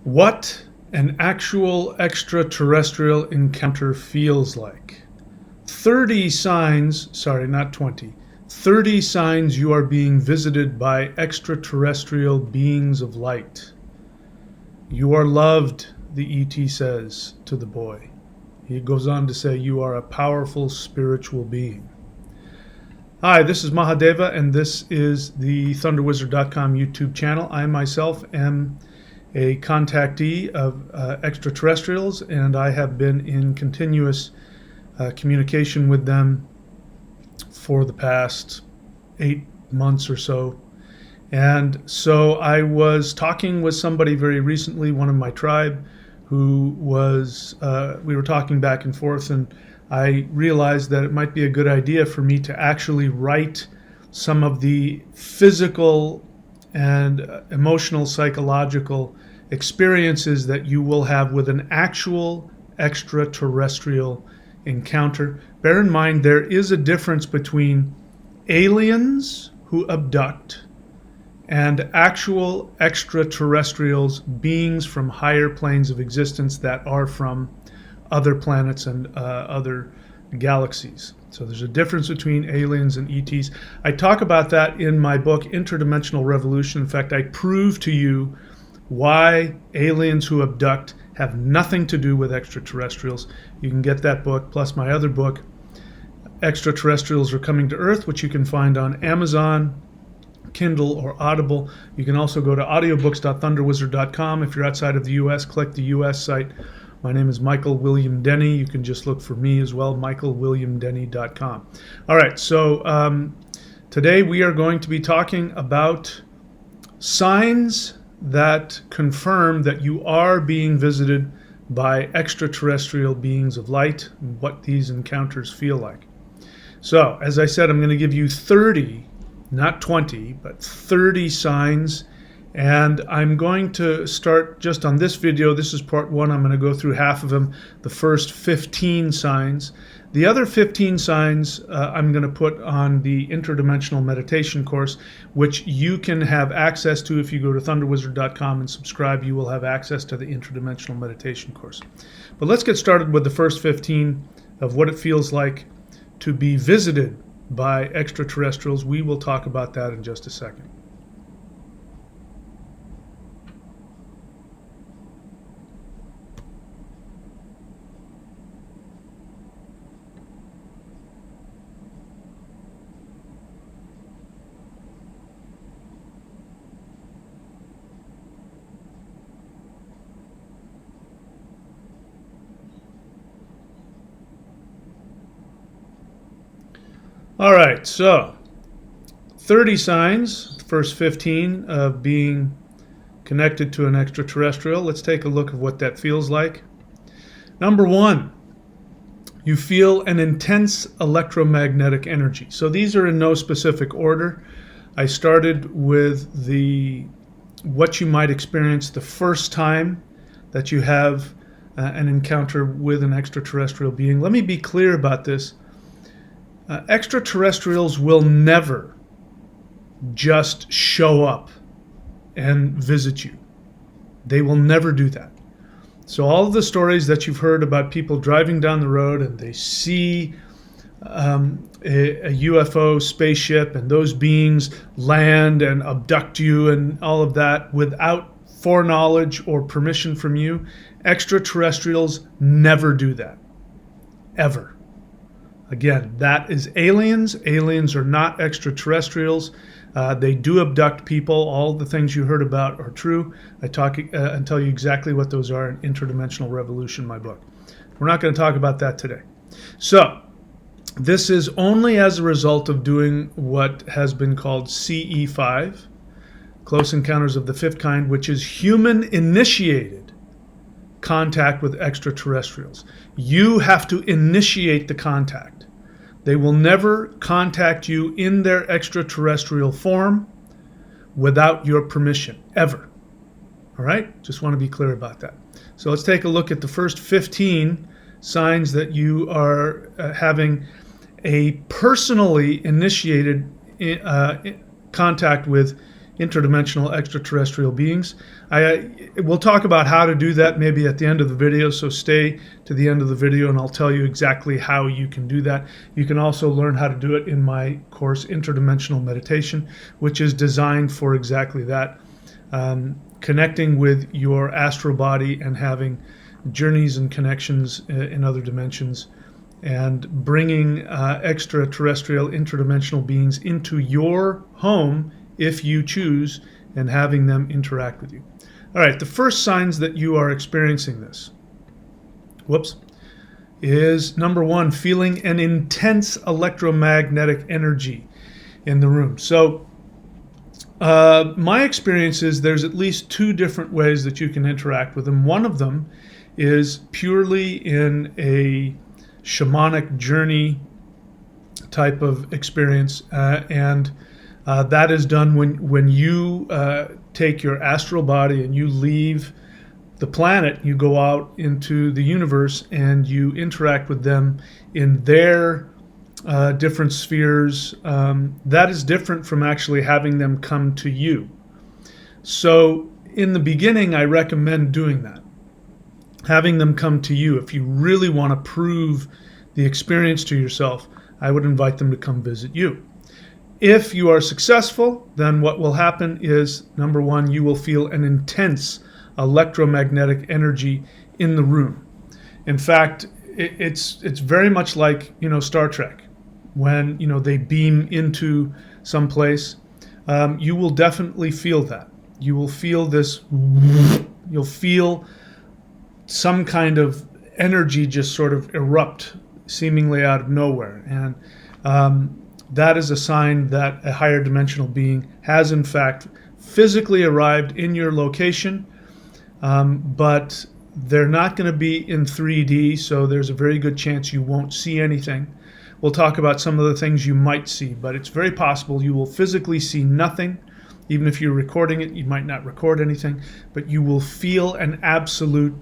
What an actual extraterrestrial encounter feels like. 30 signs, sorry, not 20, 30 signs you are being visited by extraterrestrial beings of light. You are loved, the ET says to the boy. He goes on to say, you are a powerful spiritual being. Hi, this is Mahadeva, and this is the ThunderWizard.com YouTube channel. I myself am a contactee of extraterrestrials, and I have been in continuous communication with them for the past 8 months or so. And so I was talking with somebody very recently, one of my tribe, who was, we were talking back and forth, and I realized that it might be a good idea for me to actually write some of the physical and emotional, psychological experiences that you will have with an actual extraterrestrial encounter. Bear in mind, there is a difference between aliens who abduct and actual extraterrestrials, beings from higher planes of existence that are from other planets and other galaxies. So there's a difference between aliens and ETs. I talk about that in my book, Interdimensional Revolution. In fact, I prove to you why aliens who abduct have nothing to do with extraterrestrials. You can get that book, plus my other book, Extraterrestrials Are Coming to Earth, which you can find on Amazon, Kindle, or Audible. You can also go to audiobooks.thunderwizard.com. If you're outside of the US, click the US site. My name is Michael William Denny. You can just look for me as well, michaelwilliamdenny.com. All right, so today we are going to be talking about signs that confirm that you are being visited by extraterrestrial beings of light, and what these encounters feel like. So, as I said, I'm going to give you 30, not 20, but 30 signs. And I'm going to start just on this video. This is part one. I'm going to go through half of them, the first 15 signs. The other 15 signs I'm going to put on the Interdimensional Meditation course, which you can have access to if you go to thunderwizard.com and subscribe. You will have access to the Interdimensional Meditation course. But let's get started with the first 15 of what it feels like to be visited by extraterrestrials. We will talk about that in just a second. All right, so 30 signs, first 15 of being connected to an extraterrestrial. Let's take a look at what that feels like. Number one, you feel an intense electromagnetic energy. So these are in no specific order. I started with what you might experience the first time that you have an encounter with an extraterrestrial being. Let me be clear about this. Extraterrestrials will never just show up and visit you. They will never do that. So all of the stories that you've heard about people driving down the road and they see a UFO spaceship and those beings land and abduct you and all of that without foreknowledge or permission from you, extraterrestrials never do that. Ever. Again, that is aliens. Aliens are not extraterrestrials. They do abduct people. All the things you heard about are true. I talk and tell you exactly what those are in Interdimensional Revolution, my book. We're not going to talk about that today. So, this is only as a result of doing what has been called CE5, Close Encounters of the Fifth Kind, which is human-initiated contact with extraterrestrials. You have to initiate the contact. They will never contact you in their extraterrestrial form without your permission, ever. All right? Just want to be clear about that. So let's take a look at the first 15 signs that you are having a personally initiated contact with interdimensional extraterrestrial beings. We'll talk about how to do that maybe at the end of the video, so stay to the end of the video and I'll tell you exactly how you can do that. You can also learn how to do it in my course, Interdimensional Meditation, which is designed for exactly that. Connecting with your astral body and having journeys and connections in other dimensions, and bringing extraterrestrial interdimensional beings into your home if you choose, and having them interact with you. All right, the first signs that you are experiencing this, is number one, feeling an intense electromagnetic energy in the room. So my experience is there's at least two different ways that you can interact with them. One of them is purely in a shamanic journey type of experience, and that is done when you take your astral body and you leave the planet, you go out into the universe and you interact with them in their different spheres. That is different from actually having them come to you. So in the beginning, I recommend doing that. Having them come to you. If you really want to prove the experience to yourself, I would invite them to come visit you. If you are successful, then what will happen is, number one, you will feel an intense electromagnetic energy in the room. In fact, it's very much like, Star Trek. When, they beam into some place, you will definitely feel that. You will feel this, you'll feel some kind of energy just sort of erupt seemingly out of nowhere. And that is a sign that a higher dimensional being has in fact physically arrived in your location, but they're not going to be in 3D, so there's a very good chance you won't see anything. We'll talk about some of the things you might see, but it's very possible you will physically see nothing. Even if you're recording it, you might not record anything, but you will feel an absolute,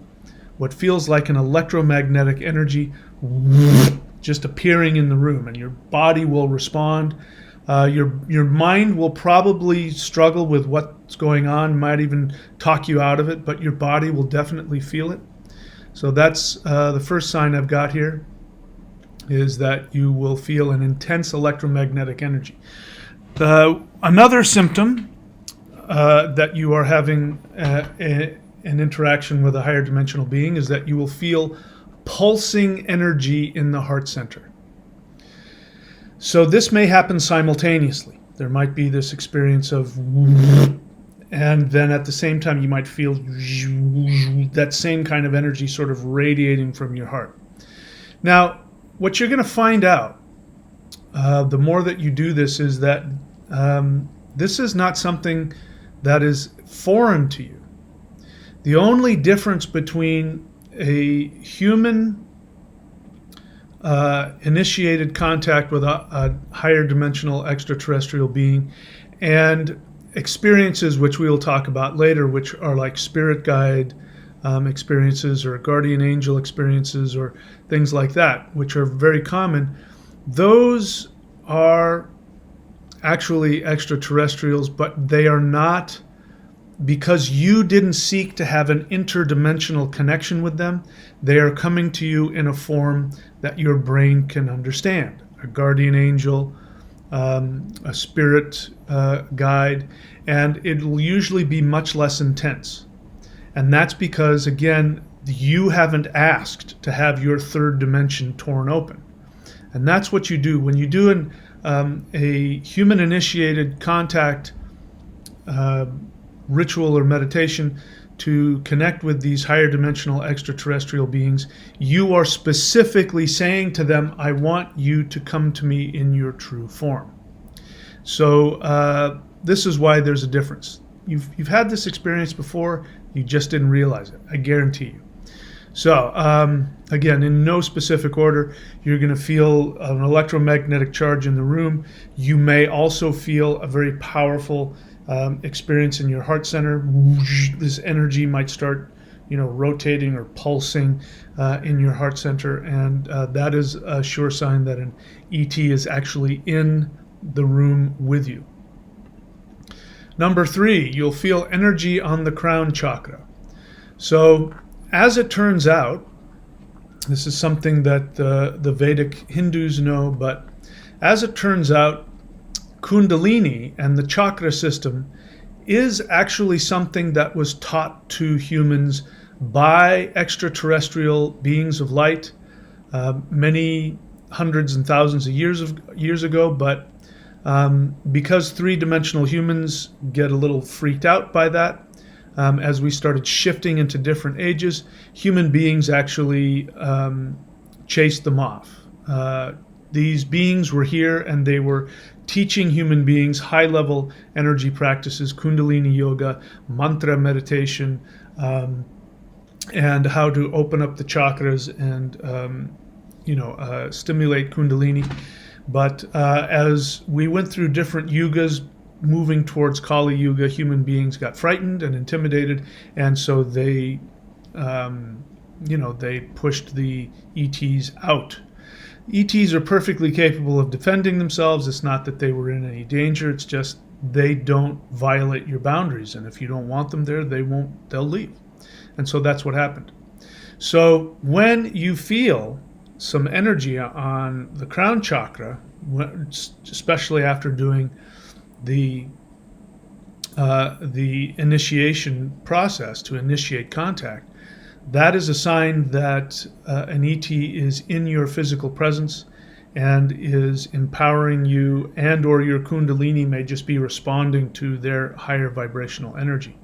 what feels like an electromagnetic energy just appearing in the room, and your body will respond. Your mind will probably struggle with what's going on, might even talk you out of it, but your body will definitely feel it. So that's the first sign I've got here, is that you will feel an intense electromagnetic energy. Another symptom that you are having an interaction with a higher dimensional being is that you will feel pulsing energy in the heart center. So this may happen simultaneously. There might be this experience of, and then at the same time you might feel that same kind of energy sort of radiating from your heart. Now, what you're going to find out the more that you do this is that this is not something that is foreign to you. The only difference between a human initiated contact with a higher dimensional extraterrestrial being and experiences, which we will talk about later, which are like spirit guide experiences or guardian angel experiences or things like that, which are very common. Those are actually extraterrestrials, but they are not, because you didn't seek to have an interdimensional connection with them. They are coming to you in a form that your brain can understand. A guardian angel, a spirit guide, and it will usually be much less intense. And that's because, again, you haven't asked to have your third dimension torn open. And that's what you do. When you do a human-initiated contact ritual or meditation to connect with these higher dimensional extraterrestrial beings, you are specifically saying to them, I want you to come to me in your true form. So this is why there's a difference. You've had this experience before, you just didn't realize it, I guarantee you. So again, in no specific order, you're going to feel an electromagnetic charge in the room. You may also feel a very powerful experience in your heart center. This energy might start, rotating or pulsing in your heart center, and that is a sure sign that an ET is actually in the room with you. Number 3, you'll feel energy on the crown chakra. So, as it turns out, this is something that the Vedic Hindus know, but as it turns out, Kundalini and the chakra system is actually something that was taught to humans by extraterrestrial beings of light many hundreds and thousands of years ago, but because three-dimensional humans get a little freaked out by that, as we started shifting into different ages, human beings actually chased them off. These beings were here and they were teaching human beings high-level energy practices, Kundalini yoga, mantra meditation, and how to open up the chakras and stimulate Kundalini. But as we went through different yugas, moving towards Kali Yuga, human beings got frightened and intimidated, and so they pushed the ETs out. ETs are perfectly capable of defending themselves. It's not that they were in any danger. It's just they don't violate your boundaries, and if you don't want them there, they'll leave. And so that's what happened. So when you feel some energy on the crown chakra, especially after doing the initiation process to initiate contact, that is a sign that an ET is in your physical presence and is empowering you, and or your Kundalini may just be responding to their higher vibrational energy.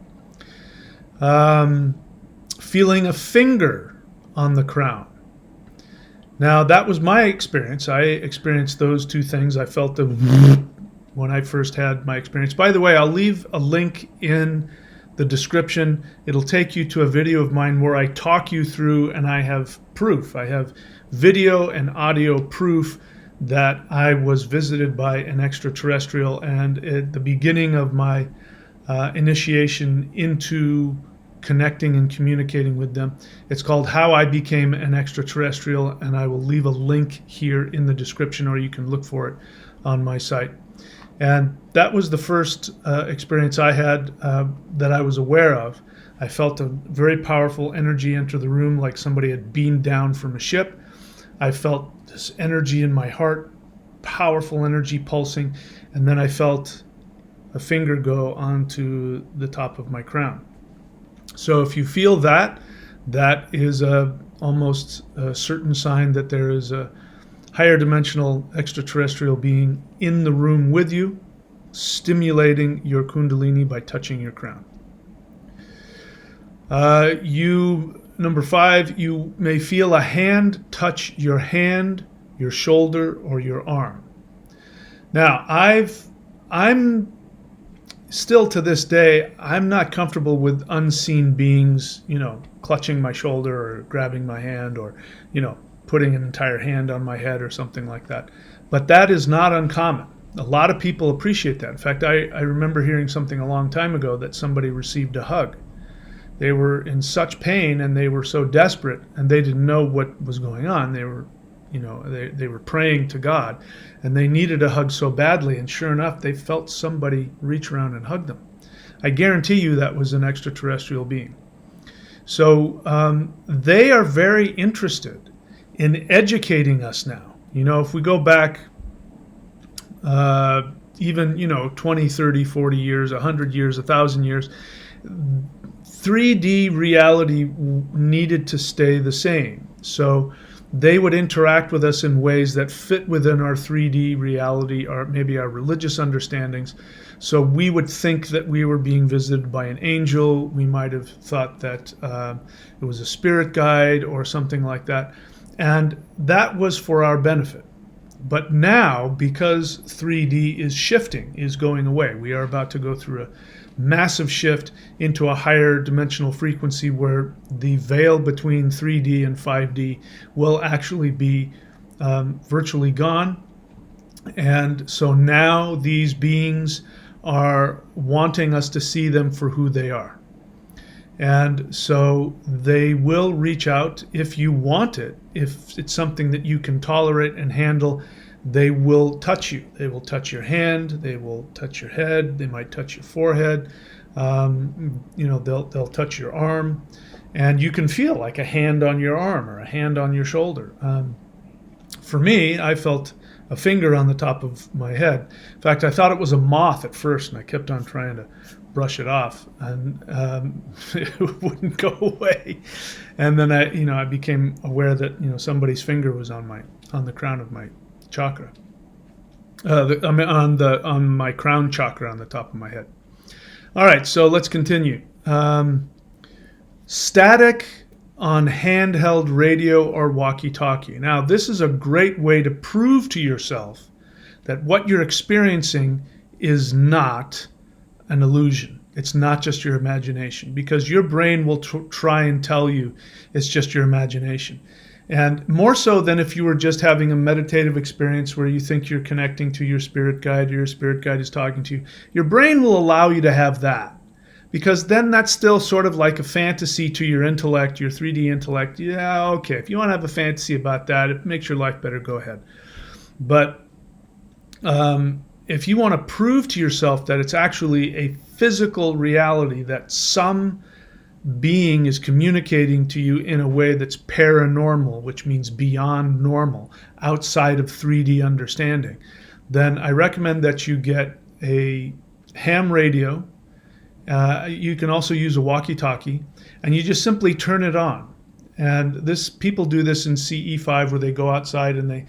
Feeling a finger on the crown. Now, that was my experience. I experienced those two things. I felt them when I first had my experience. By the way, I'll leave a link in the description. It'll take you to a video of mine where I talk you through, and I have proof. I have video and audio proof that I was visited by an extraterrestrial, and at the beginning of my initiation into connecting and communicating with them. It's called How I Became an Extraterrestrial, and I will leave a link here in the description, or you can look for it on my site. And that was the first experience I had that I was aware of. I felt a very powerful energy enter the room, like somebody had beamed down from a ship. I felt this energy in my heart, powerful energy pulsing, and then I felt a finger go onto the top of my crown. So if you feel that, that is almost a certain sign that there is a higher dimensional extraterrestrial being in the room with you, stimulating your Kundalini by touching your crown. Number 5, you may feel a hand touch your hand, your shoulder, or your arm. Now, I'm still to this day, I'm not comfortable with unseen beings, clutching my shoulder or grabbing my hand or, putting an entire hand on my head or something like that. But that is not uncommon. A lot of people appreciate that. In fact, I remember hearing something a long time ago that somebody received a hug. They were in such pain and they were so desperate and they didn't know what was going on. They were they were praying to God and they needed a hug so badly, and sure enough, they felt somebody reach around and hug them. I guarantee you that was an extraterrestrial being. So they are very interested in educating us now. If we go back even 20, 30, 40 years, 100 years, 1,000 years, 3D reality needed to stay the same. So they would interact with us in ways that fit within our 3D reality, or maybe our religious understandings. So we would think that we were being visited by an angel. We might have thought that it was a spirit guide or something like that. And that was for our benefit. But now, because 3D is shifting, is going away, we are about to go through a massive shift into a higher dimensional frequency where the veil between 3D and 5D will actually be virtually gone. And so now these beings are wanting us to see them for who they are. And so they will reach out if you want it, if it's something that you can tolerate and handle. they will touch you. They will touch your hand. They will touch your head. They might touch your forehead. They'll touch your arm, and you can feel like a hand on your arm or a hand on your shoulder. For me, I felt a finger on the top of my head. In fact, I thought it was a moth at first, and I kept on trying to brush it off, and it wouldn't go away. And then I became aware that somebody's finger was on the crown of my chakra, on my crown chakra on the top of my head. All right, so let's continue. Static on handheld radio or walkie-talkie. Now, this is a great way to prove to yourself that what you're experiencing is not an illusion. It's not just your imagination, because your brain will try and tell you it's just your imagination. And more so than if you were just having a meditative experience where you think you're connecting to your spirit guide, or your spirit guide is talking to you. Your brain will allow you to have that, because then that's still sort of like a fantasy to your intellect, your 3D intellect. Yeah, okay, if you want to have a fantasy about that, it makes your life better, go ahead. But if you want to prove to yourself that it's actually a physical reality, that some being is communicating to you in a way that's paranormal, which means beyond normal, outside of 3D understanding, then I recommend that you get a ham radio. You can also use a walkie-talkie, and you just simply turn it on. And people do this in CE5, where they go outside and they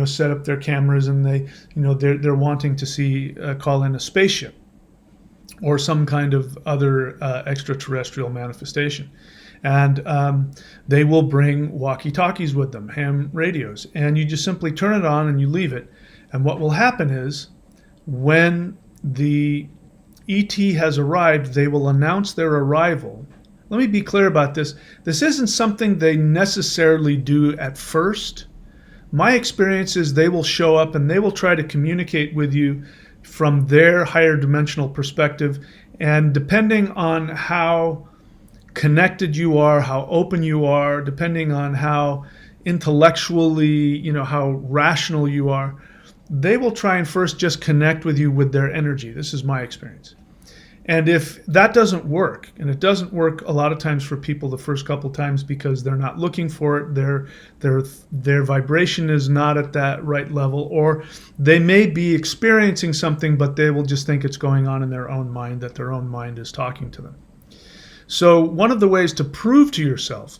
set up their cameras, and they're wanting to call in a spaceship or some kind of other extraterrestrial manifestation. And they will bring walkie-talkies with them, ham radios. And you just simply turn it on and you leave it. And what will happen is, when the ET has arrived, they will announce their arrival. Let me be clear about this. This isn't something they necessarily do at first. My experience is they will show up and they will try to communicate with you from their higher dimensional perspective, and depending on how connected you are, how open you are, depending on how intellectually, how rational you are, they will try and first just connect with you with their energy. This is my experience. And if that doesn't work, and it doesn't work a lot of times for people the first couple times because they're not looking for it, their vibration is not at that right level, or they may be experiencing something, but they will just think it's going on in their own mind, that their own mind is talking to them. So one of the ways to prove to yourself,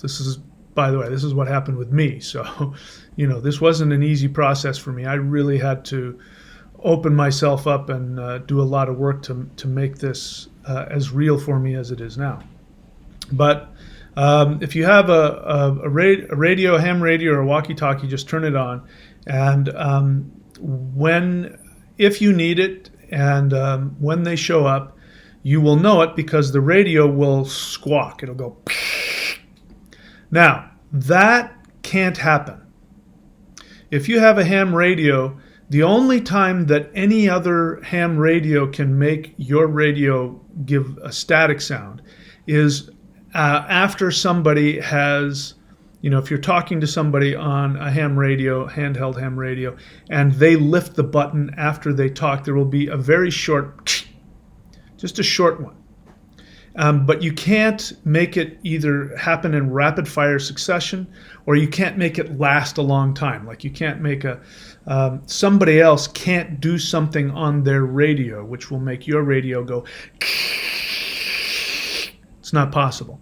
by the way, this is what happened with me. So, this wasn't an easy process for me. I really had to open myself up and do a lot of work to make this as real for me as it is now. But if you have a radio, a ham radio, or a walkie-talkie, just turn it on. And if you need it, and when they show up, you will know it, because the radio will squawk. It'll go. Now, that can't happen. If you have a ham radio, the only time that any other ham radio can make your radio give a static sound is after somebody has, if you're talking to somebody on a ham radio, handheld ham radio, and they lift the button after they talk, there will be a very short, just a short one. But you can't make it either happen in rapid fire succession, or you can't make it last a long time. Like, you can't make somebody else can't do something on their radio which will make your radio go. It's not possible.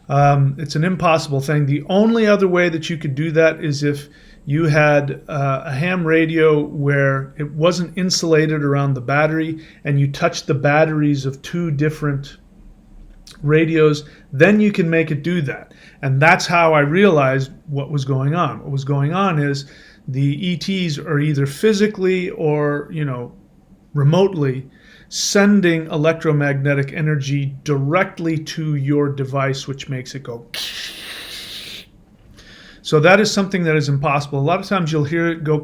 It's an impossible thing. The only other way that you could do that is if you had a ham radio where it wasn't insulated around the battery, and you touched the batteries of two different radios, then you can make it do that. And that's how I realized what was going on. What was going on is the ETs are either physically or, remotely sending electromagnetic energy directly to your device, which makes it go. So that is something that is impossible. A lot of times you'll hear it go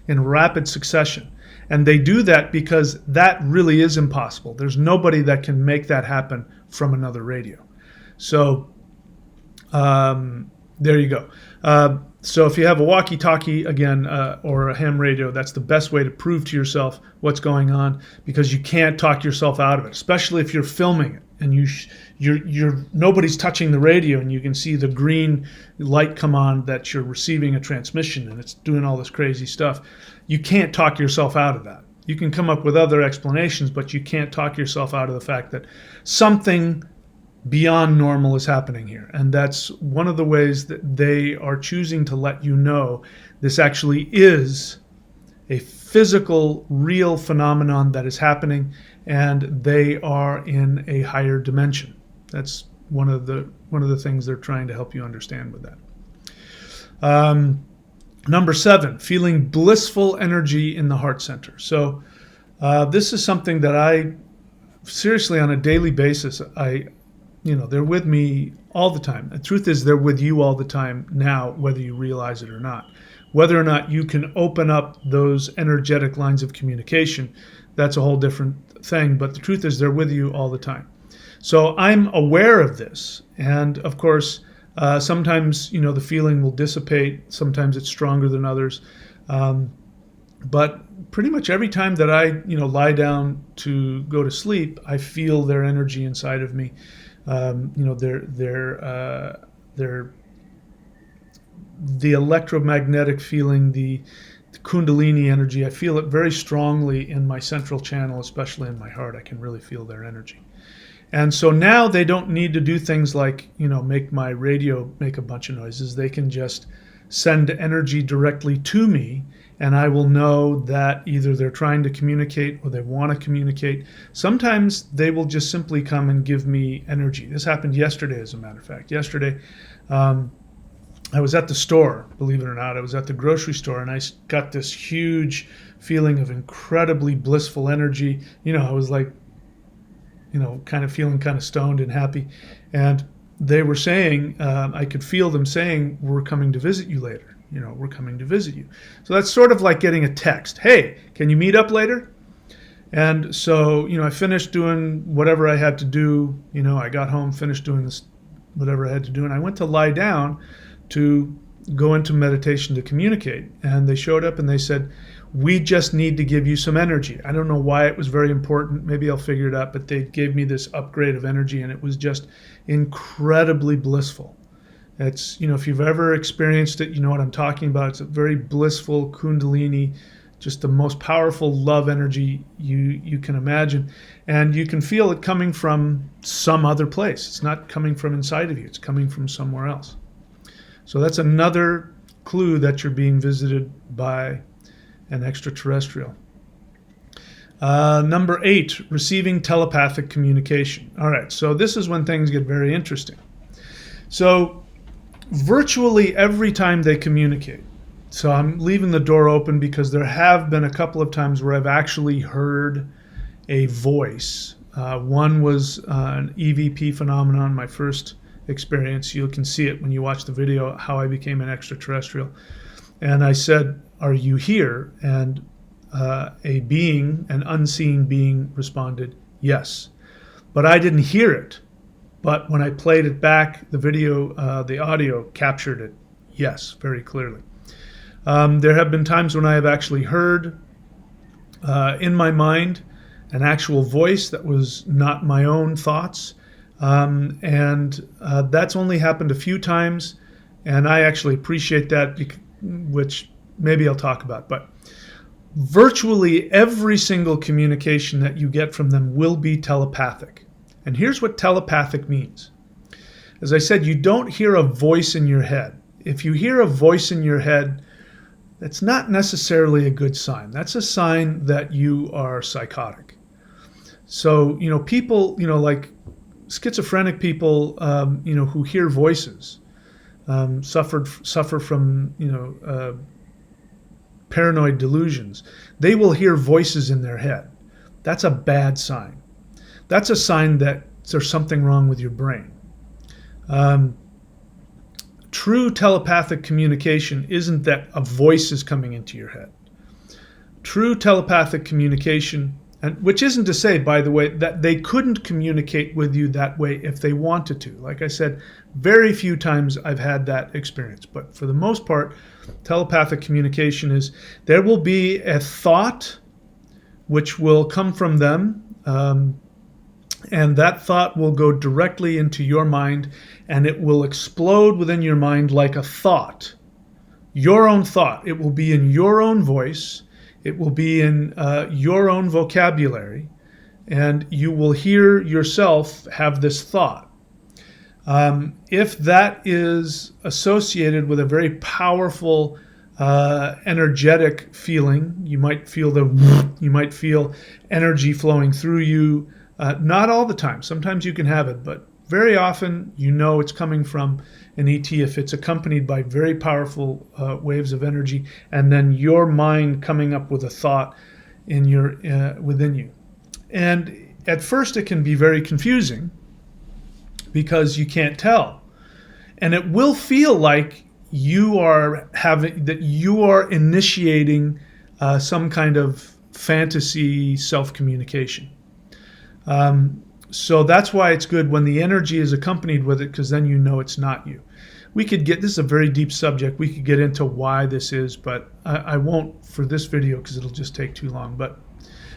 in rapid succession. And they do that because that really is impossible. There's nobody that can make that happen from another radio. So there you go. So if you have a walkie-talkie, again, or a ham radio, that's the best way to prove to yourself what's going on, because you can't talk yourself out of it, especially if you're filming it and you're nobody's touching the radio and you can see the green light come on that you're receiving a transmission and it's doing all this crazy stuff. You can't talk yourself out of that. You can come up with other explanations, but you can't talk yourself out of the fact that something beyond normal is happening here. And that's one of the ways that they are choosing to let you know this actually is a physical, real phenomenon that is happening, and they are in a higher dimension. That's one of the things they're trying to help you understand with that. Number 7, feeling blissful energy in the heart center. So this is something that I seriously, on a daily basis, they're with me all the time. The truth is, they're with you all the time now, whether you realize it or not. Whether or not you can open up those energetic lines of communication, that's a whole different thing. But the truth is, they're with you all the time. So I'm aware of this. And of course, sometimes, the feeling will dissipate. Sometimes it's stronger than others. But pretty much every time that I, lie down to go to sleep, I feel their energy inside of me. The electromagnetic feeling, the Kundalini energy, I feel it very strongly in my central channel, especially in my heart. I can really feel their energy. And so now they don't need to do things like, make my radio make a bunch of noises. They can just send energy directly to me, and I will know that either they're trying to communicate or they want to communicate. Sometimes they will just simply come and give me energy. This happened yesterday, as a matter of fact. Yesterday, I was at the store, believe it or not. I was at the grocery store, and I got this huge feeling of incredibly blissful energy. I was like, kind of feeling kind of stoned and happy. And they were saying, I could feel them saying, we're coming to visit you later. We're coming to visit you. So that's sort of like getting a text. Hey, can you meet up later? And so, I finished doing whatever I had to do. I got home, finished doing this, whatever I had to do. And I went to lie down to go into meditation to communicate. And they showed up and they said, we just need to give you some energy. I don't know why it was very important. Maybe I'll figure it out. But they gave me this upgrade of energy, and it was just incredibly blissful. It's, if you've ever experienced it, you know what I'm talking about. It's a very blissful Kundalini, just the most powerful love energy you can imagine. And you can feel it coming from some other place. It's not coming from inside of you. It's coming from somewhere else. So that's another clue that you're being visited by an extraterrestrial. Number 8, receiving telepathic communication. All right, so this is when things get very interesting. So virtually every time they communicate, so I'm leaving the door open because there have been a couple of times where I've actually heard a voice. One was an EVP phenomenon, my first experience. You can see it when you watch the video, how I became an extraterrestrial. And I said, are you here? And a being, an unseen being, responded, yes. But I didn't hear it. But when I played it back, the video, the audio captured it, yes, very clearly. There have been times when I have actually heard in my mind an actual voice that was not my own thoughts. And that's only happened a few times. And I actually appreciate that, which maybe I'll talk about. But virtually every single communication that you get from them will be telepathic. And here's what telepathic means. As I said, you don't hear a voice in your head. If you hear a voice in your head, that's not necessarily a good sign. That's a sign that you are psychotic. So, people, like schizophrenic people, who hear voices, suffer from, paranoid delusions. They will hear voices in their head. That's a bad sign. That's a sign that there's something wrong with your brain. True telepathic communication isn't that a voice is coming into your head. True telepathic communication, And which isn't to say, by the way, that they couldn't communicate with you that way if they wanted to. Like I said, very few times I've had that experience. But for the most part, telepathic communication is there will be a thought which will come from them, and that thought will go directly into your mind, and it will explode within your mind like a thought. Your own thought. It will be in your own voice. It will be in your own vocabulary, and you will hear yourself have this thought. If that is associated with a very powerful energetic feeling, you might feel energy flowing through you. Not all the time. Sometimes you can have it, but very often you know it's coming from an ET if it's accompanied by very powerful waves of energy, and then your mind coming up with a thought in your within you. And at first it can be very confusing because you can't tell, and it will feel like you are initiating some kind of fantasy self-communication. So that's why it's good when the energy is accompanied with it, because then you know it's not you. This is a very deep subject. We could get into why this is, but I won't for this video because it'll just take too long. But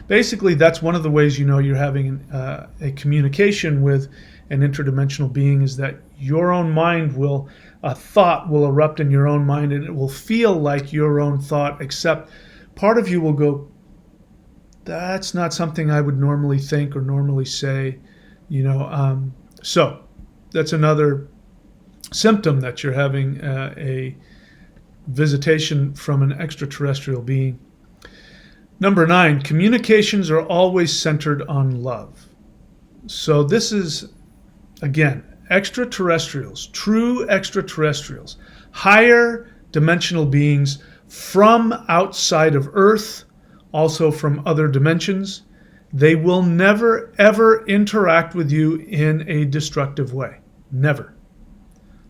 basically, that's one of the ways you know you're having a communication with an interdimensional being, is that your own mind a thought will erupt in your own mind, and it will feel like your own thought, except part of you will go, that's not something I would normally think or normally say, so that's another symptom that you're having a visitation from an extraterrestrial being. Number 9, communications are always centered on love. So this is, again, extraterrestrials, true extraterrestrials, higher dimensional beings from outside of Earth, also from other dimensions. They will never, ever interact with you in a destructive way. Never.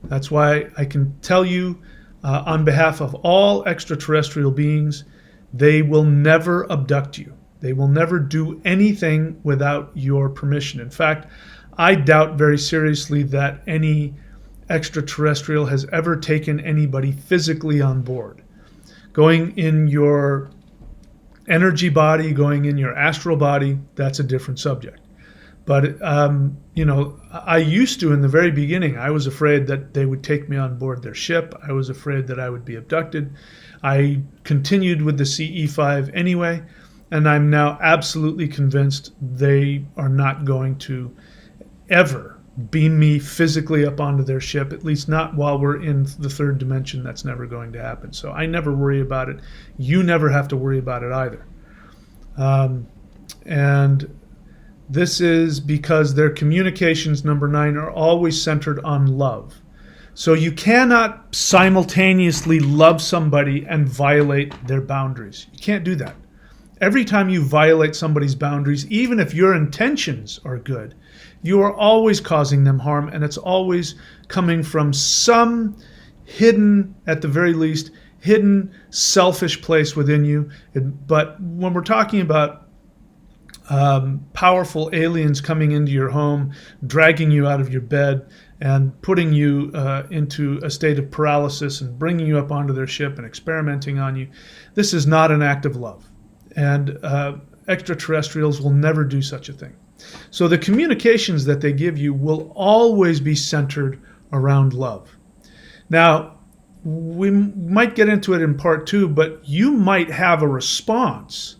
That's why I can tell you on behalf of all extraterrestrial beings, they will never abduct you. They will never do anything without your permission. In fact, I doubt very seriously that any extraterrestrial has ever taken anybody physically on board. Going in your energy body, going in your astral body, that's a different subject. But, I used to, in the very beginning, I was afraid that they would take me on board their ship. I was afraid that I would be abducted. I continued with the CE5 anyway, and I'm now absolutely convinced they are not going to ever beam me physically up onto their ship, at least not while we're in the third dimension. That's never going to happen. So I never worry about it. You never have to worry about it either. And this is because their communications, number 9, are always centered on love. So you cannot simultaneously love somebody and violate their boundaries. You can't do that. Every time you violate somebody's boundaries, even if your intentions are good, you are always causing them harm, and it's always coming from some hidden, at the very least, hidden selfish place within you. But when we're talking about powerful aliens coming into your home, dragging you out of your bed and putting you into a state of paralysis and bringing you up onto their ship and experimenting on you, this is not an act of love. And extraterrestrials will never do such a thing. So the communications that they give you will always be centered around love. Now, we might get into it in part 2, but you might have a response.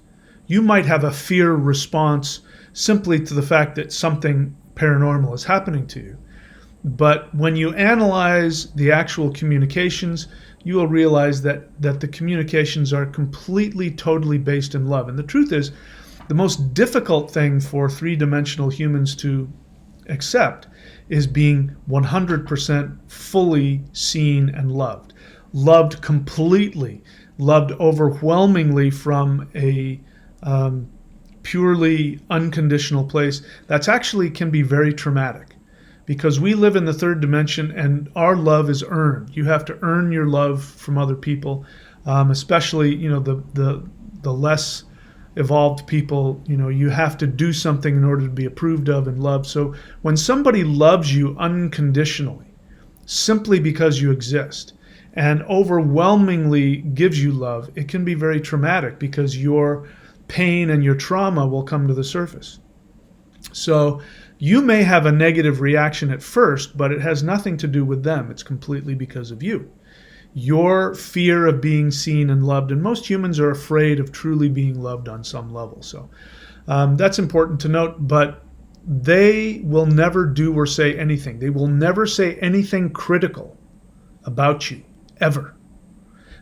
You might have a fear response simply to the fact that something paranormal is happening to you. But when you analyze the actual communications, you will realize that the communications are completely, totally based in love. And the truth is, the most difficult thing for three-dimensional humans to accept is being 100% fully seen and loved. Loved completely, loved overwhelmingly from a purely unconditional place. That's actually can be very traumatic, because we live in the third dimension and our love is earned. You have to earn your love from other people, especially the less evolved people, you have to do something in order to be approved of and loved. So when somebody loves you unconditionally, simply because you exist, and overwhelmingly gives you love, it can be very traumatic because your pain and your trauma will come to the surface. So you may have a negative reaction at first, but it has nothing to do with them. It's completely because of you. Your fear of being seen and loved, and most humans are afraid of truly being loved on some level. So that's important to note, but they will never do or say anything. They will never say anything critical about you, ever.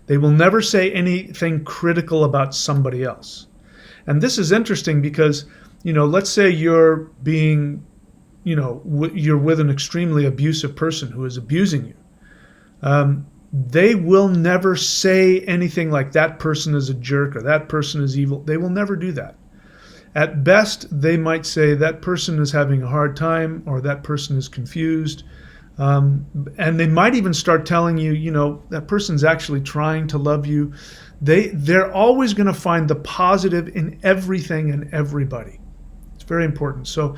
They will never say anything critical about somebody else. And this is interesting because, let's say you're being, you're with an extremely abusive person who is abusing you. They will never say anything like that person is a jerk or that person is evil. They will never do that. At best, they might say that person is having a hard time or that person is confused. And they might even start telling you, that person's actually trying to love you. They're always going to find the positive in everything and everybody. It's very important. So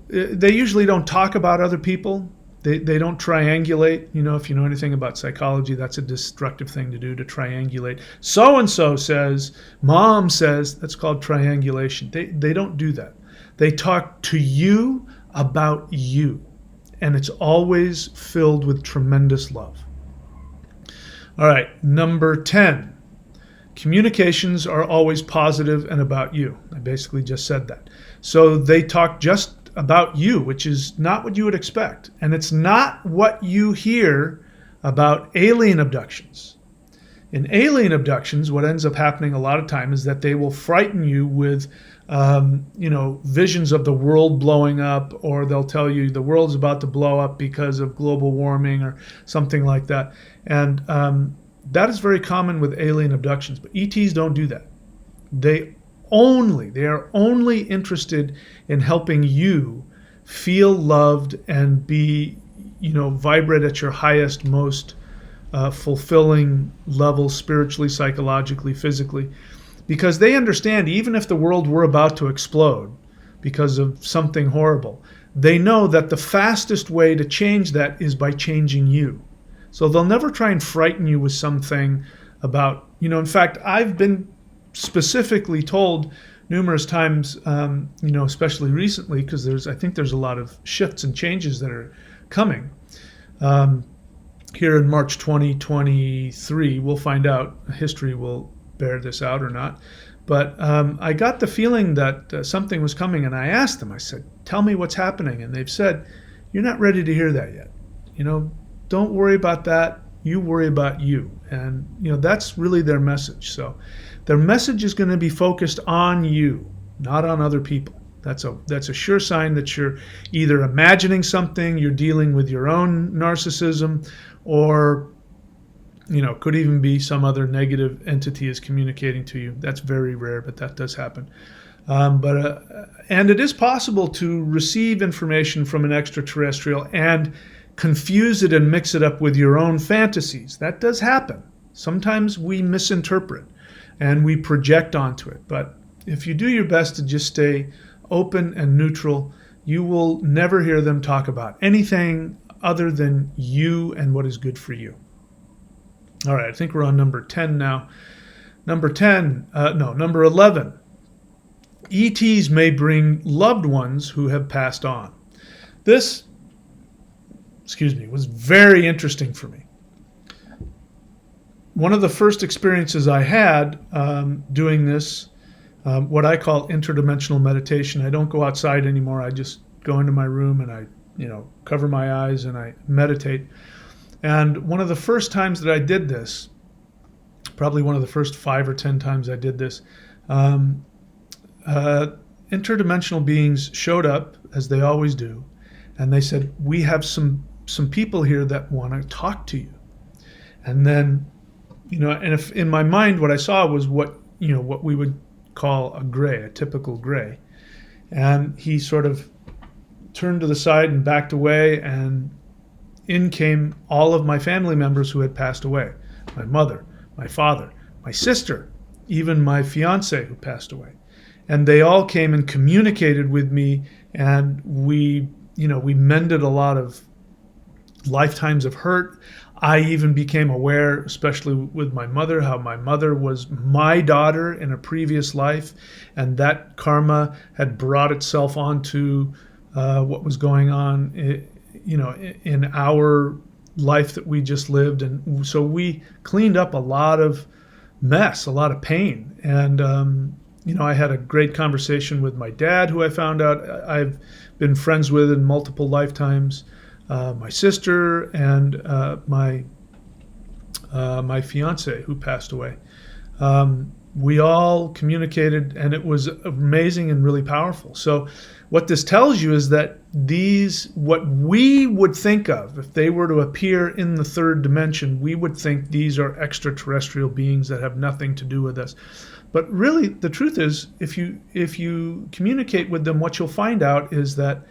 they usually don't talk about other people. They don't triangulate. If you know anything about psychology, that's a destructive thing to do, to triangulate. So-and-so says, mom says, that's called triangulation. They don't do that. They talk to you about you. And it's always filled with tremendous love. All right, number 10. Communications are always positive and about you. I basically just said that. So they talk just about you, which is not what you would expect. And it's not what you hear about alien abductions. In alien abductions, what ends up happening a lot of time is that they will frighten you with visions of the world blowing up, or they'll tell you the world's about to blow up because of global warming or something like that. And that is very common with alien abductions. But ETs don't do that. They are only interested in helping you feel loved and be, vibrate at your highest, most fulfilling level, spiritually, psychologically, physically. Because they understand, even if the world were about to explode because of something horrible, they know that the fastest way to change that is by changing you. So they'll never try and frighten you with something about, in fact, I've been specifically told numerous times, especially recently, because I think there's a lot of shifts and changes that are coming. Here in March 2023, we'll find out. History will bear this out or not. But I got the feeling that something was coming, and I asked them, I said, tell me what's happening. And they've said, you're not ready to hear that yet. Don't worry about that. You worry about you. And, that's really their message. So their message is going to be focused on you, not on other people. That's a sure sign that you're either imagining something, you're dealing with your own narcissism, or could even be some other negative entity is communicating to you. That's very rare, but that does happen. And it is possible to receive information from an extraterrestrial and confuse it and mix it up with your own fantasies. That does happen. Sometimes we misinterpret and we project onto it. But if you do your best to just stay open and neutral, you will never hear them talk about anything other than you and what is good for you. All right, I think we're on number 10 now. Number 11. ETs may bring loved ones who have passed on. This, was very interesting for me. One of the first experiences I had doing this, what I call interdimensional meditation. I don't go outside anymore. I just go into my room and I, cover my eyes and I meditate. And one of the first times that I did this, probably one of the first 5 or 10 times I did this, interdimensional beings showed up, as they always do, and they said, we have some people here that want to talk to you. And then, and if in my mind what I saw was what we would call a typical gray. And he sort of turned to the side and backed away, and in came all of my family members who had passed away. My mother, my father, my sister, even my fiance who passed away. and they all came and communicated with me, and we mended a lot of lifetimes of hurt. I even became aware, especially with my mother, how my mother was my daughter in a previous life, and that karma had brought itself onto what was going on, in our life that we just lived. And so we cleaned up a lot of mess, a lot of pain. And I had a great conversation with my dad, who I found out I've been friends with in multiple lifetimes. My sister and my fiance, who passed away. We all communicated, and it was amazing and really powerful. So what this tells you is that what we would think of, if they were to appear in the third dimension, we would think these are extraterrestrial beings that have nothing to do with us. But really, the truth is, if you communicate with them, what you'll find out is that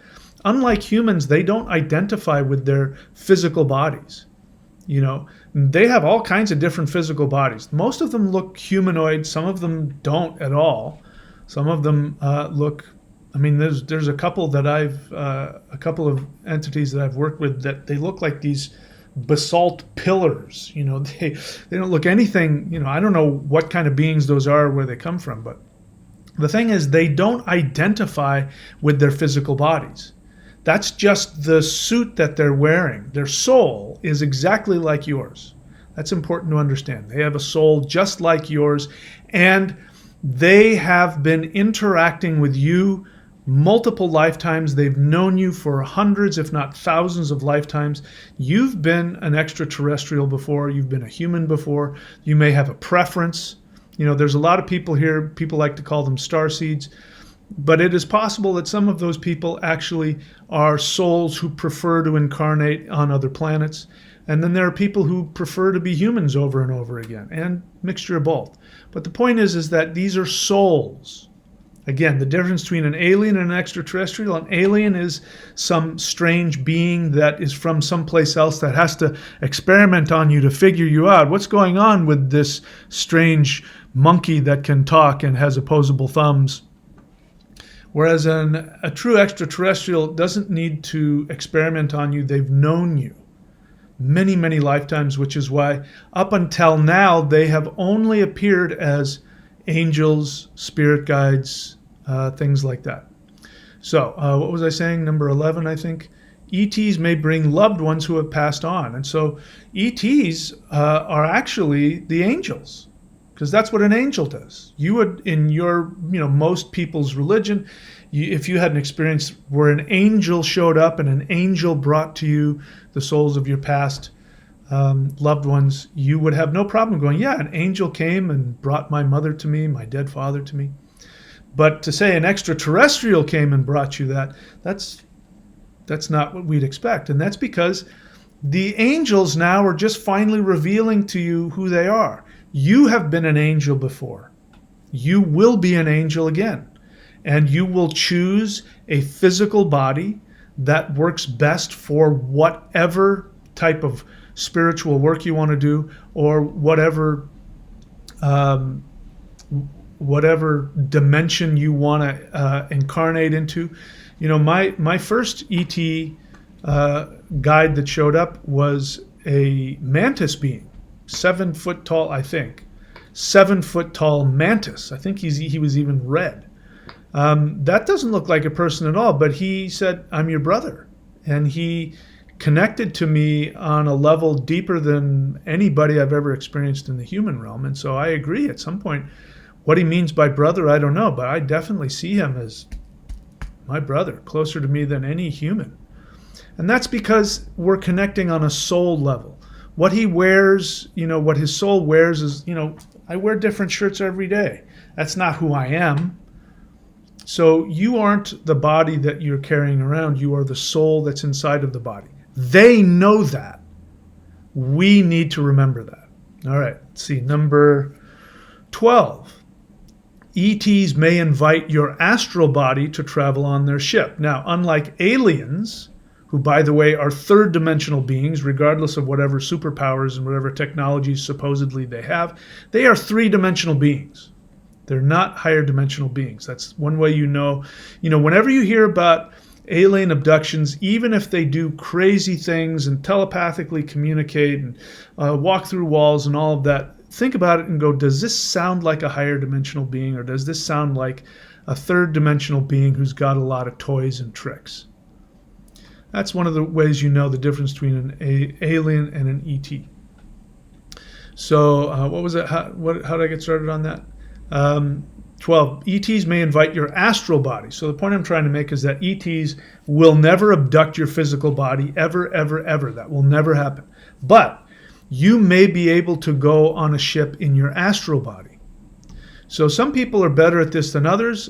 unlike humans, they don't identify with their physical bodies. They have all kinds of different physical bodies. Most of them look humanoid. Some of them don't at all. Some of them look. There's a couple that a couple of entities that I've worked with that they look like these basalt pillars. They don't look anything. I don't know what kind of beings those are, where they come from, but the thing is, they don't identify with their physical bodies. That's just the suit that they're wearing. Their soul is exactly like yours. That's important to understand. They have a soul just like yours, and they have been interacting with you multiple lifetimes. They've known you for hundreds, if not thousands of lifetimes. You've been an extraterrestrial before. You've been a human before. You may have a preference. There's a lot of people here, people like to call them starseeds. But it is possible that some of those people actually are souls who prefer to incarnate on other planets. And then there are people who prefer to be humans over and over again, and mixture of both. But the point is that these are souls. Again, the difference between an alien and an extraterrestrial: an alien is some strange being that is from someplace else that has to experiment on you to figure you out. What's going on with this strange monkey that can talk and has opposable thumbs? Whereas a true extraterrestrial doesn't need to experiment on you. They've known you many, many lifetimes, which is why up until now they have only appeared as angels, spirit guides, things like that. So what was I saying? Number 11, I think. ETs may bring loved ones who have passed on. And so ETs are actually the angels, because that's what an angel does. You would, in your, most people's religion, if you had an experience where an angel showed up and an angel brought to you the souls of your past loved ones, you would have no problem going, yeah, an angel came and brought my mother to me, my dead father to me. But to say an extraterrestrial came and brought you that's not what we'd expect. And that's because the angels now are just finally revealing to you who they are. You have been an angel before. You will be an angel again. And you will choose a physical body that works best for whatever type of spiritual work you want to do, or whatever dimension you want to incarnate into. My first ET guide that showed up was a mantis being. 7 foot tall, I think. 7 foot tall mantis. I think he was even red. That doesn't look like a person at all, but he said, I'm your brother. And he connected to me on a level deeper than anybody I've ever experienced in the human realm. And so I agree, at some point, what he means by brother, I don't know, but I definitely see him as my brother, closer to me than any human. And that's because we're connecting on a soul level. What he wears, what his soul wears is, I wear different shirts every day. That's not who I am. So you aren't the body that you're carrying around. You are the soul that's inside of the body. They know that. We need to remember that. All right, let's see. Number 12. ETs may invite your astral body to travel on their ship. Now, unlike aliens, who, by the way, are third-dimensional beings, regardless of whatever superpowers and whatever technologies supposedly they have, they are three-dimensional beings. They're not higher dimensional beings. That's one way you know. Whenever you hear about alien abductions, even if they do crazy things and telepathically communicate and walk through walls and all of that, think about it and go, does this sound like a higher dimensional being, or does this sound like a third dimensional being who's got a lot of toys and tricks? That's one of the ways you know the difference between an alien and an ET. So what was it? How did I get started on that? 12. ETs may invite your astral body. So the point I'm trying to make is that ETs will never abduct your physical body, ever, ever, ever. That will never happen. But you may be able to go on a ship in your astral body. So some people are better at this than others.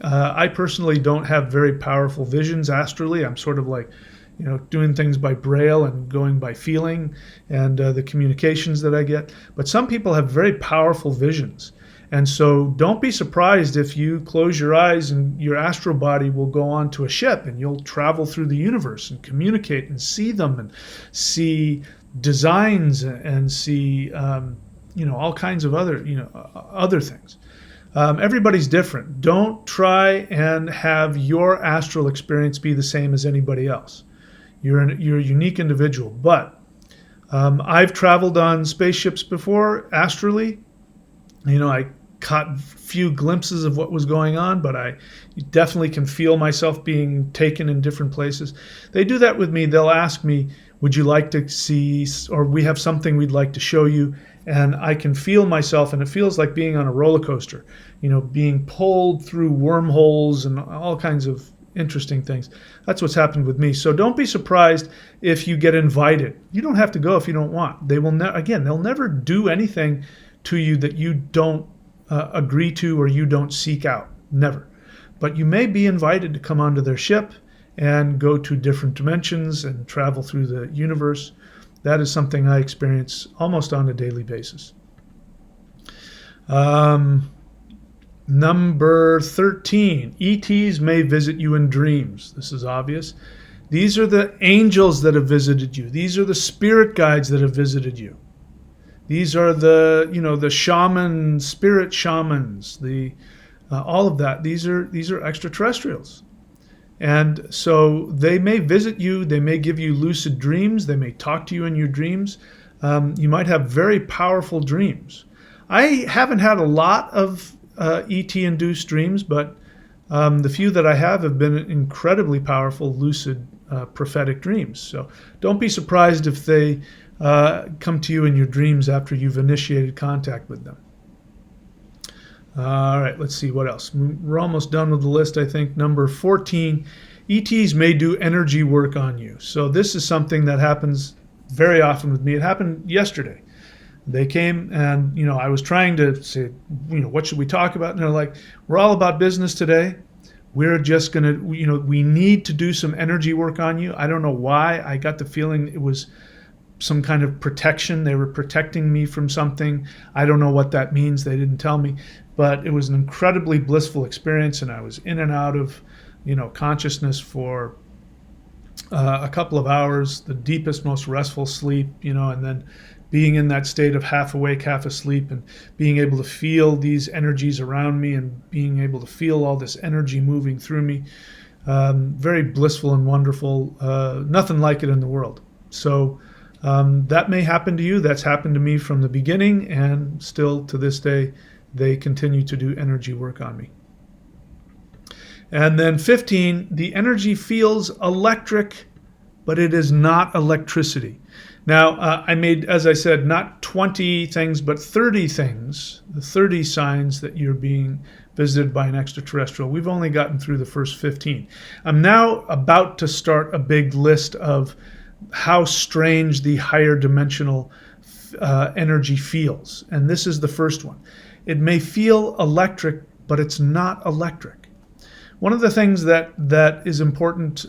I personally don't have very powerful visions astrally. I'm sort of like, doing things by braille and going by feeling and the communications that I get. But some people have very powerful visions. And so don't be surprised if you close your eyes and your astral body will go onto a ship and you'll travel through the universe and communicate and see them and see designs and see, all kinds of other things. Everybody's different. Don't try and have your astral experience be the same as anybody else. You're a unique individual. But I've traveled on spaceships before, astrally. I caught a few glimpses of what was going on, but I definitely can feel myself being taken in different places. They do that with me. They'll ask me, would you like to see, or we have something we'd like to show you. And I can feel myself, and it feels like being on a roller coaster, being pulled through wormholes and all kinds of interesting things. That's what's happened with me. So don't be surprised if you get invited. You don't have to go if you don't want. They will they'll never do anything to you that you don't agree to or you don't seek out. Never. But you may be invited to come onto their ship and go to different dimensions and travel through the universe. That is something I experience almost on a daily basis. Number 13, ETs may visit you in dreams. This is obvious. These are the angels that have visited you. These are the spirit guides that have visited you. These are the spirit shamans, all of that. These are extraterrestrials. And so they may visit you, they may give you lucid dreams, they may talk to you in your dreams. You might have very powerful dreams. I haven't had a lot of ET-induced dreams, but the few that I have been incredibly powerful, lucid, prophetic dreams. So don't be surprised if they come to you in your dreams after you've initiated contact with them. All right, let's see what else. We're almost done with the list, I think. Number 14, ETs may do energy work on you. So this is something that happens very often with me. It happened yesterday. They came and, I was trying to say, what should we talk about? And they're like, we're all about business today. We're just going to, we need to do some energy work on you. I don't know why. I got the feeling it was some kind of protection. They were protecting me from something. I don't know what that means. They didn't tell me. But it was an incredibly blissful experience, and I was in and out of, consciousness for a couple of hours, the deepest, most restful sleep, and then being in that state of half awake, half asleep, and being able to feel these energies around me and being able to feel all this energy moving through me. Very blissful and wonderful. Nothing like it in the world. So that may happen to you. That's happened to me from the beginning, and still to this day, they continue to do energy work on me. And then 15, the energy feels electric, but it is not electricity. Now, I made, as I said, not 20 things, but 30 things, the 30 signs that you're being visited by an extraterrestrial. We've only gotten through the first 15. I'm now about to start a big list of how strange the higher dimensional energy feels. And this is the first one. It may feel electric, but it's not electric. One of the things that is important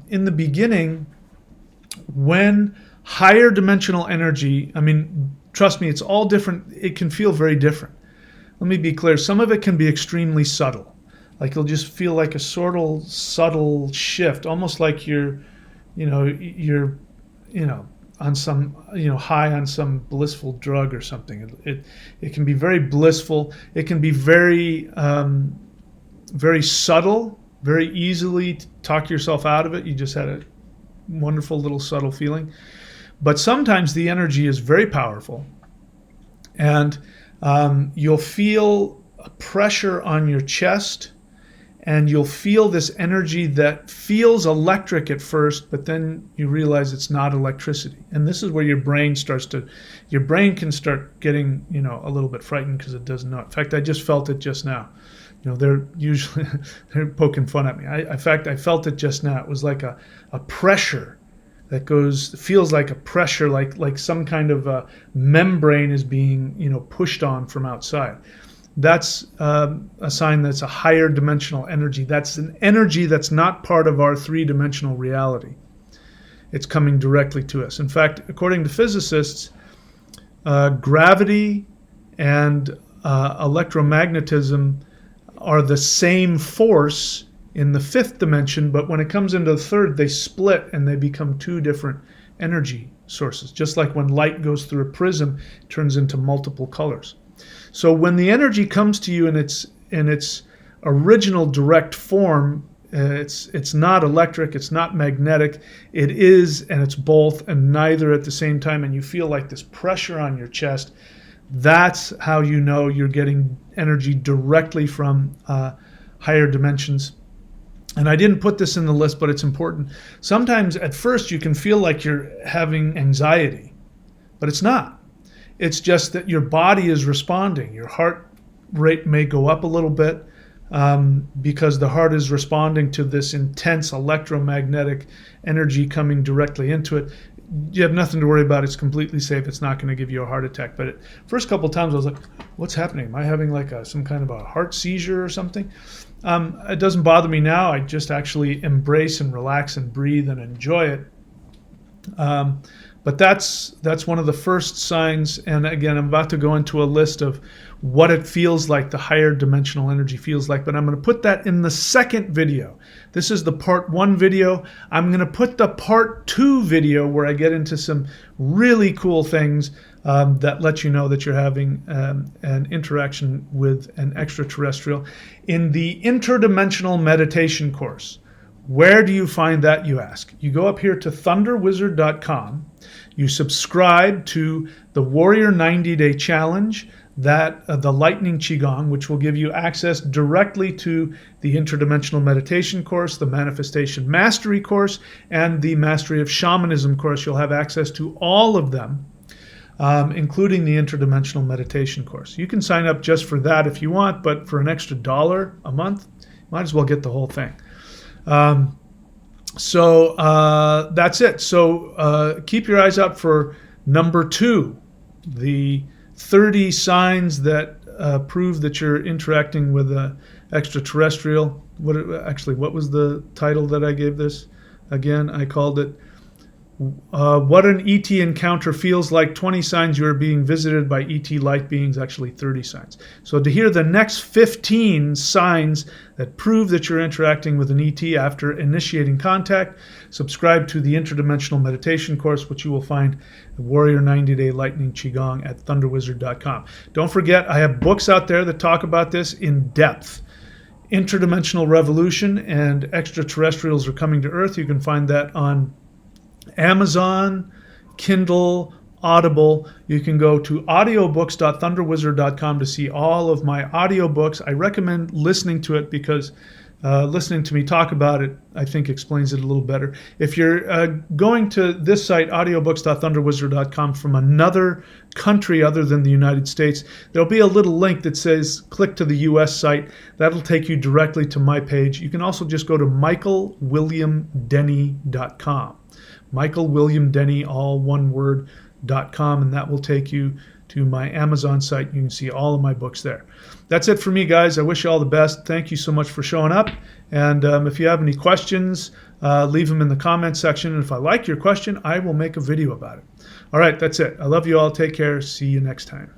in the beginning, when higher dimensional energy, trust me, it's all different. It can feel very different. Let me be clear. Some of it can be extremely subtle. Like you'll just feel like a sort of subtle shift, almost like you're on some, high on some blissful drug or something. It can be very blissful. It can be very very subtle, very easily talk yourself out of it. You just had a wonderful little subtle feeling. But sometimes the energy is very powerful, and you'll feel a pressure on your chest, and you'll feel this energy that feels electric at first, but then you realize it's not electricity. And this is where your brain can start getting, a little bit frightened because it doesn't know. In fact, I just felt it just now. They're poking fun at me. In fact, I felt it just now. It was like a pressure that feels like a pressure, like some kind of a membrane is being, pushed on from outside. That's a sign that's a higher dimensional energy. That's an energy that's not part of our three-dimensional reality. It's coming directly to us. In fact, according to physicists, gravity and electromagnetism are the same force in the fifth dimension, but when it comes into the third, they split and they become two different energy sources. Just like when light goes through a prism, it turns into multiple colors. So when the energy comes to you in its original direct form, it's not electric, it's not magnetic, it is, and it's both and neither at the same time, and you feel like this pressure on your chest. That's how you know you're getting energy directly from higher dimensions. And I didn't put this in the list, but it's important. Sometimes at first you can feel like you're having anxiety, but it's not. It's just that your body is responding. Your heart rate may go up a little bit because the heart is responding to this intense electromagnetic energy coming directly into it. You have nothing to worry about. It's completely safe. It's not going to give you a heart attack. But first couple of times I was like, what's happening? Am I having like some kind of a heart seizure or something? It doesn't bother me now. I just actually embrace and relax and breathe and enjoy it. But that's one of the first signs. And again, I'm about to go into a list of what it feels like, the higher dimensional energy feels like. But I'm going to put that in the second video. This is the part 1 video. I'm going to put the part 2 video where I get into some really cool things that let you know that you're having an interaction with an extraterrestrial in the interdimensional meditation course. Where do you find that, you ask? You go up here to thunderwizard.com. You subscribe to the Warrior 90-Day Challenge, that the Lightning Qigong, which will give you access directly to the Interdimensional Meditation course, the Manifestation Mastery course, and the Mastery of Shamanism course. You'll have access to all of them, including the Interdimensional Meditation course. You can sign up just for that if you want, but for an extra $1 a month, might as well get the whole thing. So that's it. So keep your eyes out for number 2, the 30 signs that prove that you're interacting with an extraterrestrial. What was the title that I gave this? Again, I called it What an ET Encounter Feels Like, 20 Signs You Are Being Visited by ET Light Beings, actually 30 signs. So to hear the next 15 signs that prove that you're interacting with an ET after initiating contact, subscribe to the Interdimensional Meditation course, which you will find at Warrior 90-Day Lightning Qigong at thunderwizard.com. Don't forget, I have books out there that talk about this in depth. Interdimensional Revolution and Extraterrestrials Are Coming to Earth. You can find that on Amazon, Kindle, Audible. You can go to audiobooks.thunderwizard.com to see all of my audiobooks. I recommend listening to it because listening to me talk about it, I think, explains it a little better. If you're going to this site, audiobooks.thunderwizard.com, from another country other than the United States, there'll be a little link that says click to the US site. That'll take you directly to my page. You can also just go to michaelwilliamdenny.com. Michael William Denny, all one word, .com, and that will take you to my Amazon site. You can see all of my books there. That's it for me, guys. I wish you all the best. Thank you so much for showing up. And if you have any questions, leave them in the comments section. And if I like your question, I will make a video about it. All right, that's it. I love you all. Take care. See you next time.